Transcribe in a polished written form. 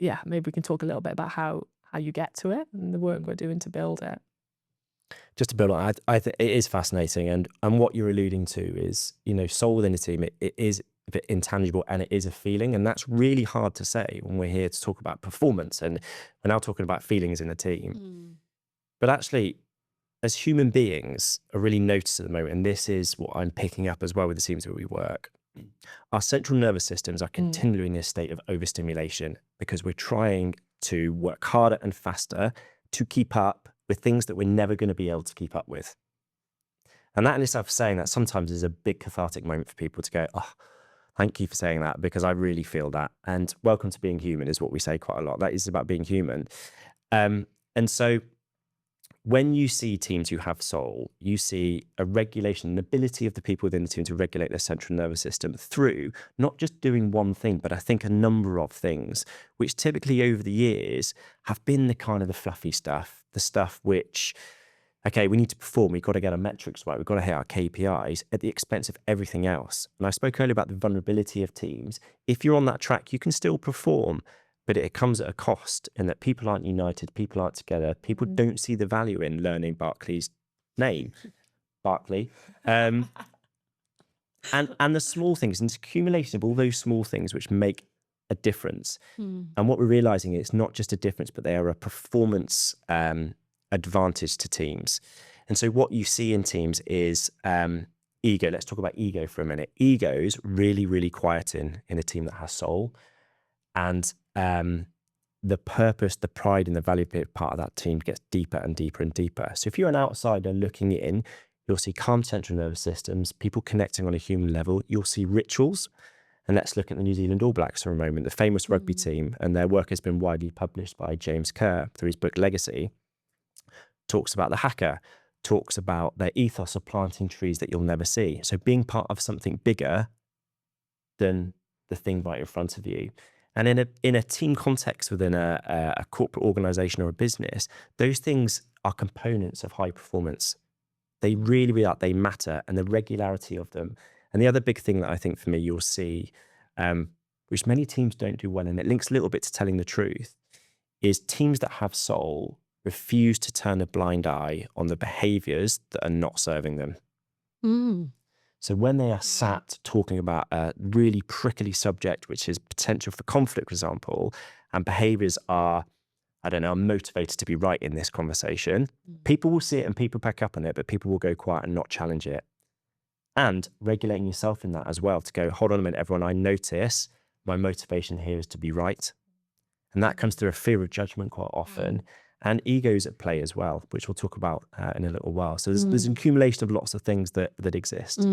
yeah, maybe we can talk a little bit about how you get to it and the work we're doing to build it. Just to build on, I think it is fascinating, and what you're alluding to is, soul within a team. It is a bit intangible, and it is a feeling, and that's really hard to say when we're here to talk about performance, and we're now talking about feelings in a team. Mm. But actually, as human beings are really noticed at the moment, and this is what I'm picking up as well with the teams where we work. Our central nervous systems are Mm. continually in a state of overstimulation because we're trying to work harder and faster to keep up with things that we're never going to be able to keep up with. And that in itself, saying that sometimes is a big cathartic moment for people to go, oh, thank you for saying that, because I really feel that. And welcome to being human is what we say quite a lot. That is about being human. And so when you see teams who have soul, you see a regulation, an ability of the people within the team to regulate their central nervous system through not just doing one thing, but I think a number of things, which typically over the years have been the kind of the fluffy stuff, the stuff which, okay, we need to perform, we've got to get our metrics right, we've got to hit our KPIs at the expense of everything else. And I spoke earlier about the vulnerability of teams. If you're on that track, you can still perform, but it comes at a cost in that people aren't united, people aren't together, people don't see the value in learning Barclay's name, Barclay. And the small things, and it's accumulation of all those small things which make a difference. And what we're realizing is it's not just a difference, but they are a performance advantage to teams. And so what you see in teams is ego. Let's talk about ego for a minute. Ego's really, really quiet in a team that has soul. And the purpose, the pride, and the value part of that team gets deeper and deeper and deeper. So if you're an outsider looking in, you'll see calm central nervous systems, people connecting on a human level. You'll see rituals. And let's look at the New Zealand All Blacks for a moment, the famous rugby team, and their work has been widely published by James Kerr through his book Legacy. Talks about the haka, talks about their ethos of planting trees that you'll never see. So being part of something bigger than the thing right in front of you. And in a team context within a corporate organization or a business, those things are components of high performance. They really are, they matter, and the regularity of them. And the other big thing that I think for me you'll see, which many teams don't do well, and it links a little bit to telling the truth, is teams that have soul refuse to turn a blind eye on the behaviors that are not serving them. So when they are sat talking about a really prickly subject, which is potential for conflict, for example, and behaviors are, I don't know, motivated to be right in this conversation, people will see it and people pick up on it, but people will go quiet and not challenge it. And regulating yourself in that as well, to go, hold on a minute, everyone, I notice my motivation here is to be right. And that comes through a fear of judgment quite often. And egos at play as well, which we'll talk about in a little while. So there's an accumulation of lots of things that exist.